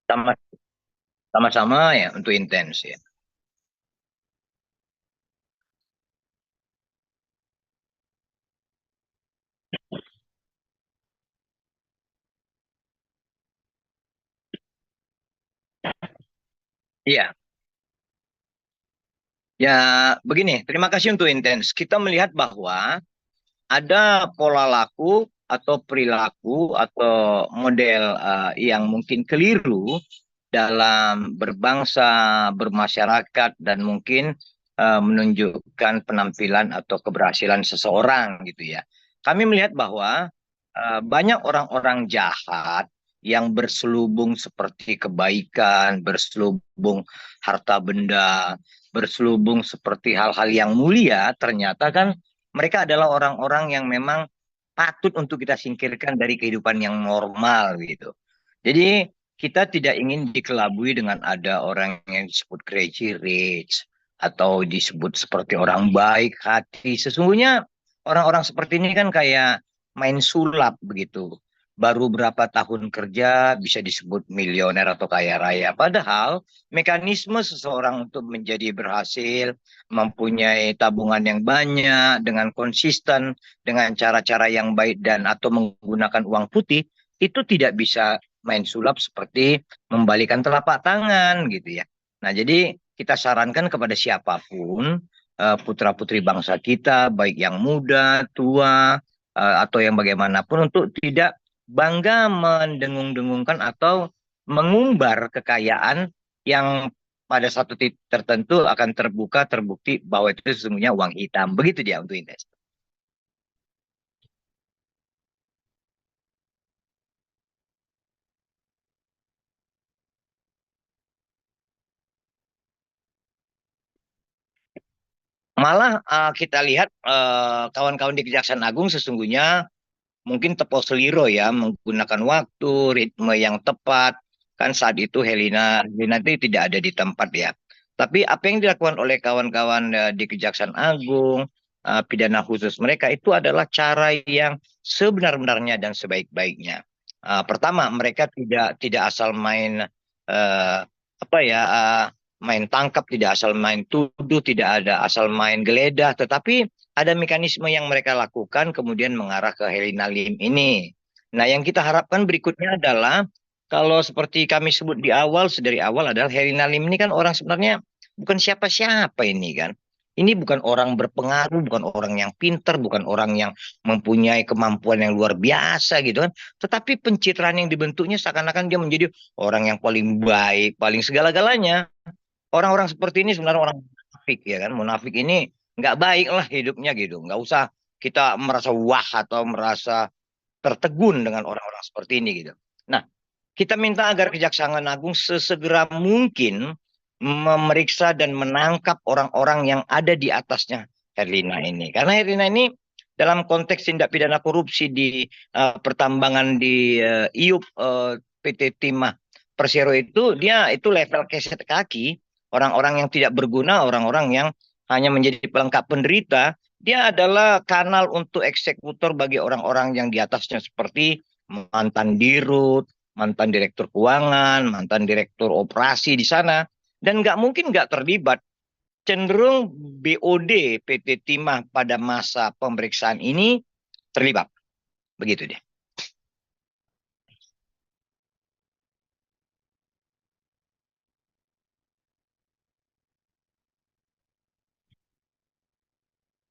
Sama, sama-sama ya untuk intens ya. Iya, ya begini. Terima kasih untuk intens. Kita melihat bahwa ada pola laku atau perilaku atau model yang mungkin keliru dalam berbangsa, bermasyarakat, dan mungkin menunjukkan penampilan atau keberhasilan seseorang gitu ya. Kami melihat bahwa banyak orang-orang jahat yang berselubung seperti kebaikan, berselubung harta benda, berselubung seperti hal-hal yang mulia, ternyata kan mereka adalah orang-orang yang memang patut untuk kita singkirkan dari kehidupan yang normal gitu. Jadi kita tidak ingin dikelabui dengan ada orang yang disebut crazy rich atau disebut seperti orang baik hati. Sesungguhnya orang-orang seperti ini kan kayak main sulap begitu. Baru berapa tahun kerja bisa disebut miliuner atau kaya raya. Padahal mekanisme seseorang untuk menjadi berhasil, mempunyai tabungan yang banyak, dengan konsisten, dengan cara-cara yang baik dan atau menggunakan uang putih, itu tidak bisa main sulap seperti membalikan telapak tangan gitu ya. Nah, jadi kita sarankan kepada siapapun putra-putri bangsa kita, baik yang muda, tua, atau yang bagaimanapun untuk tidak bangga mendengung-dengungkan atau mengumbar kekayaan yang pada satu titik tertentu akan terbuka terbukti bahwa itu sesungguhnya uang hitam. Begitu dia untuk investasi. Malah kita lihat kawan-kawan di Kejaksaan Agung sesungguhnya mungkin tepo seliro ya menggunakan waktu, ritme yang tepat. Kan saat itu Helena itu tidak ada di tempat ya. Tapi apa yang dilakukan oleh kawan-kawan di Kejaksaan Agung, pidana khusus mereka itu adalah cara yang sebenar-benarnya dan sebaik-baiknya. Pertama, mereka tidak asal main apa ya main tangkap, tidak asal main tuduh, tidak ada asal main geledah, tetapi ada mekanisme yang mereka lakukan kemudian mengarah ke Helena Lim ini. Nah, yang kita harapkan berikutnya adalah kalau seperti kami sebut di awal, sedari awal adalah Helena Lim ini kan orang sebenarnya bukan siapa-siapa ini kan. Ini bukan orang berpengaruh, bukan orang yang pinter, bukan orang yang mempunyai kemampuan yang luar biasa gitu kan. Tetapi pencitraan yang dibentuknya seakan-akan dia menjadi orang yang paling baik, paling segala-galanya. Orang-orang seperti ini sebenarnya orang munafik ya kan. Munafik ini nggak baik lah hidupnya gitu. Nggak usah kita merasa wah atau merasa tertegun dengan orang-orang seperti ini gitu. Nah, kita minta agar Kejaksaan Agung sesegera mungkin memeriksa dan menangkap orang-orang yang ada di atasnya Herlina ini. Karena Herlina ini dalam konteks tindak pidana korupsi di pertambangan di IUP PT Timah Persero itu dia itu level keset kaki, orang-orang yang tidak berguna, orang-orang yang hanya menjadi pelengkap penderita, dia adalah kanal untuk eksekutor bagi orang-orang yang di atasnya seperti mantan dirut, mantan direktur keuangan, mantan direktur operasi di sana, dan nggak mungkin nggak terlibat. Cenderung BOD PT Timah pada masa pemeriksaan ini terlibat. Begitu deh.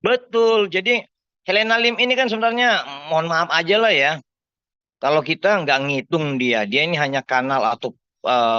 Betul. Jadi Helena Lim ini kan sebenarnya mohon maaf aja lah ya. Kalau kita nggak ngitung dia ini hanya kanal atau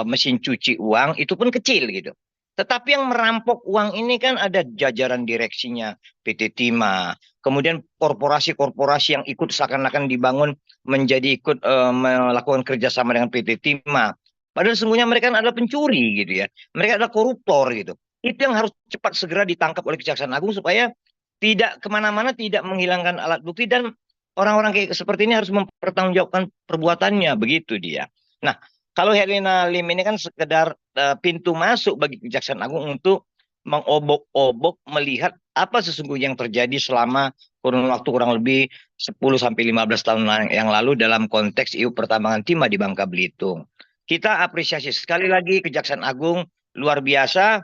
mesin cuci uang, itu pun kecil gitu. Tetapi yang merampok uang ini kan ada jajaran direksinya PT Timah, kemudian korporasi-korporasi yang ikut seakan-akan dibangun menjadi ikut melakukan kerjasama dengan PT Timah. Padahal sesungguhnya mereka adalah pencuri gitu ya, mereka adalah koruptor gitu. Itu yang harus cepat segera ditangkap oleh Kejaksaan Agung supaya tidak kemana-mana, tidak menghilangkan alat bukti dan orang-orang kayak seperti ini harus mempertanggungjawabkan perbuatannya, begitu dia. Nah, kalau Herlina Lim ini kan sekedar pintu masuk bagi Kejaksaan Agung untuk mengobok-obok melihat apa sesungguhnya yang terjadi selama kurun waktu kurang lebih 10 sampai 15 tahun yang lalu dalam konteks IU pertambangan timah di Bangka Belitung. Kita apresiasi sekali lagi Kejaksaan Agung luar biasa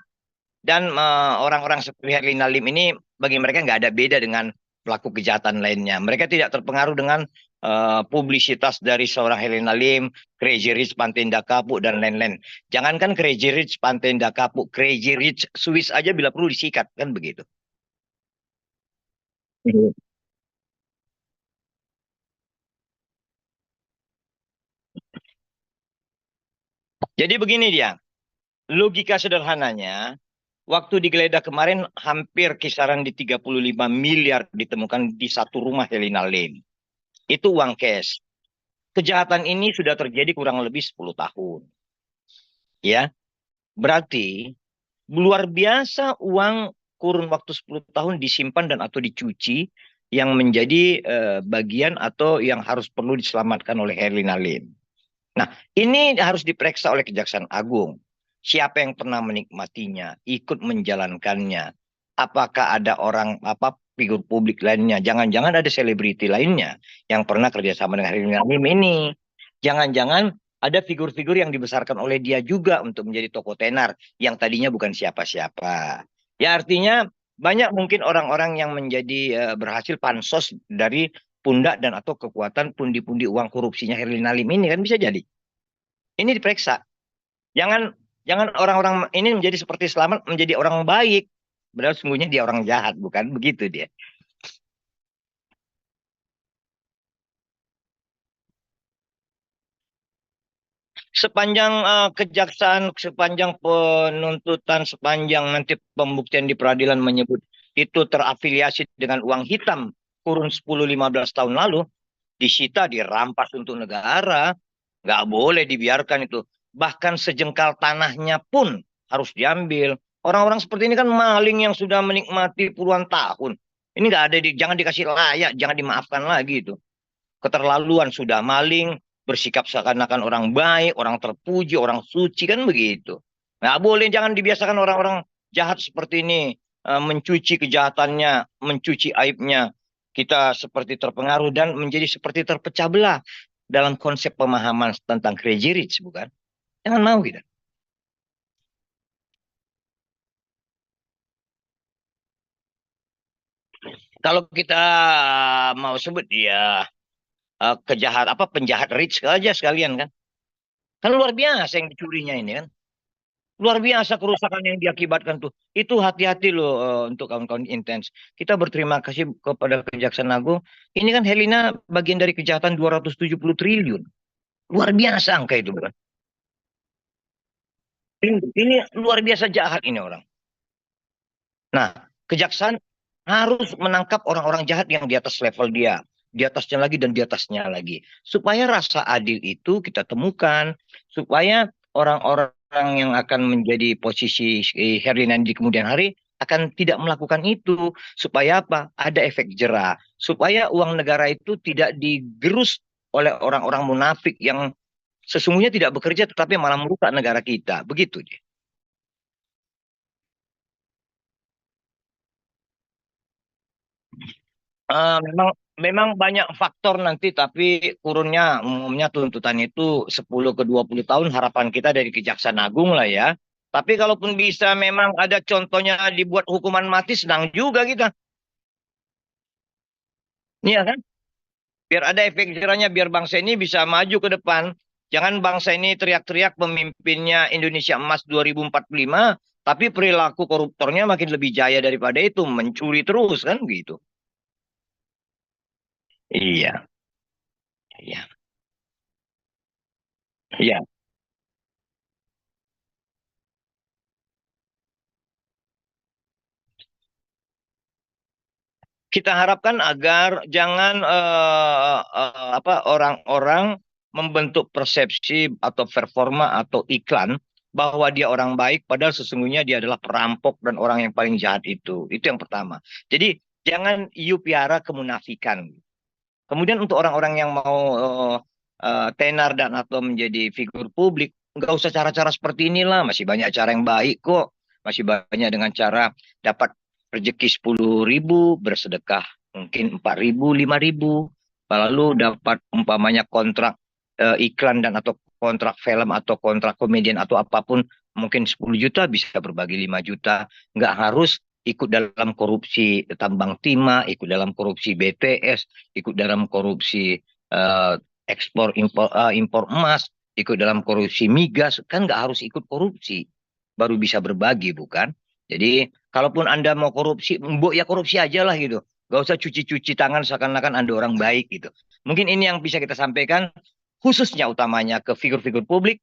dan orang-orang seperti Herlina Lim ini bagi mereka nggak ada beda dengan pelaku kejahatan lainnya. Mereka tidak terpengaruh dengan publisitas dari seorang Herlina Lim, Crazy Rich Pantenda Kapuk dan lain-lain. Jangankan Crazy Rich Pantenda Kapuk, Crazy Rich Swiss aja bila perlu disikat kan begitu. Mhm. Jadi begini dia, logika sederhananya, waktu digeledah kemarin hampir kisaran di 35 miliar ditemukan di satu rumah Helena Lim. Itu uang cash. Kejahatan ini sudah terjadi kurang lebih 10 tahun. Ya, berarti luar biasa uang kurun waktu 10 tahun disimpan dan atau dicuci yang menjadi bagian atau yang harus perlu diselamatkan oleh Herlina Lim. Nah, ini harus diperiksa oleh Kejaksaan Agung. Siapa yang pernah menikmatinya, ikut menjalankannya. Apakah ada orang apa figur publik lainnya? Jangan-jangan ada selebriti lainnya yang pernah kerjasama dengan Herlina Lim ini. Jangan-jangan ada figur-figur yang dibesarkan oleh dia juga untuk menjadi tokoh tenar yang tadinya bukan siapa-siapa. Ya artinya banyak mungkin orang-orang yang menjadi berhasil pansos dari pundak dan atau kekuatan pundi-pundi uang korupsinya Herlina Lim ini kan bisa jadi. Ini diperiksa. Jangan jangan orang-orang ini menjadi seperti selamat menjadi orang baik. Padahal sungguhnya dia orang jahat, bukan begitu dia. Sepanjang kejaksaan, sepanjang penuntutan, sepanjang nanti pembuktian di peradilan menyebut itu terafiliasi dengan uang hitam kurun 10-15 tahun lalu, disita, dirampas untuk negara, nggak boleh dibiarkan itu. Bahkan sejengkal tanahnya pun harus diambil. Orang-orang seperti ini kan maling yang sudah menikmati puluhan tahun. Ini nggak ada, jangan dikasih layak, jangan dimaafkan lagi itu. Keterlaluan sudah maling, bersikap seakan-akan orang baik, orang terpuji, orang suci kan begitu. Nggak boleh, jangan dibiasakan orang-orang jahat seperti ini mencuci kejahatannya, mencuci aibnya. Kita seperti terpengaruh dan menjadi seperti terpecah belah dalam konsep pemahaman tentang crazy rich, bukan? Jangan mau kita. Kalau kita mau sebut dia kejahat apa penjahat rich aja sekalian kan. Kan luar biasa yang dicurinya ini kan. Luar biasa kerusakan yang diakibatkan tuh. Itu hati-hati loh untuk kawan-kawan intens. Kita berterima kasih kepada Kejaksaan Agung. Ini kan Helena bagian dari kejahatan 270 triliun. Luar biasa angka itu, bukan? Ini luar biasa jahat ini orang. Nah, kejaksaan harus menangkap orang-orang jahat yang di atas level dia, di atasnya lagi dan di atasnya lagi. Supaya rasa adil itu kita temukan, supaya orang-orang yang akan menjadi posisi Herdian di kemudian hari akan tidak melakukan itu. Supaya apa? Ada efek jera. Supaya uang negara itu tidak digerus oleh orang-orang munafik yang sesungguhnya tidak bekerja tetapi malah merusak negara kita. Begitu. Memang memang banyak faktor nanti tapi kurunnya umumnya tuntutan itu 10 ke 20 tahun harapan kita dari Kejaksaan Agung lah ya. Tapi kalaupun bisa memang ada contohnya dibuat hukuman mati senang juga kita. Iya kan? Biar ada efek jerahnya biar bangsa ini bisa maju ke depan. Jangan bangsa ini teriak-teriak pemimpinnya Indonesia Emas 2045 tapi perilaku koruptornya makin lebih jaya daripada itu, mencuri terus kan gitu. Iya, iya, iya. Kita harapkan agar jangan apa orang-orang membentuk persepsi atau performa atau iklan bahwa dia orang baik padahal sesungguhnya dia adalah perampok dan orang yang paling jahat itu. Itu yang pertama. Jadi jangan you piara kemunafikan. Kemudian untuk orang-orang yang mau tenar dan atau menjadi figur publik, nggak usah cara-cara seperti inilah. Masih banyak cara yang baik kok. Masih banyak dengan cara dapat rezeki 10.000, bersedekah mungkin 4.000, 5.000. Lalu dapat umpamanya kontrak. iklan dan atau kontrak film atau kontrak komedian atau apapun mungkin 10 juta bisa berbagi 5 juta. Nggak harus ikut dalam korupsi tambang timah, ikut dalam korupsi BTS, ikut dalam korupsi eh, ekspor impor emas, ikut dalam korupsi migas. Kan nggak harus ikut korupsi. Baru bisa berbagi, bukan? Jadi, kalaupun Anda mau korupsi, mbok ya korupsi aja lah gitu. Gak usah cuci-cuci tangan seakan-akan Anda orang baik gitu. Mungkin ini yang bisa kita sampaikan khususnya utamanya ke figur-figur publik,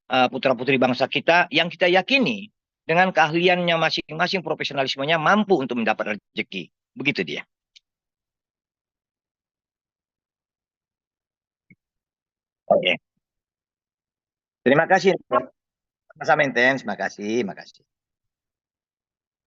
putra-putri bangsa kita yang kita yakini dengan keahliannya masing-masing, profesionalismenya mampu untuk mendapat rezeki. Begitu dia. Oke. Terima kasih. Sama-sama, Terima kasih. Terima kasih.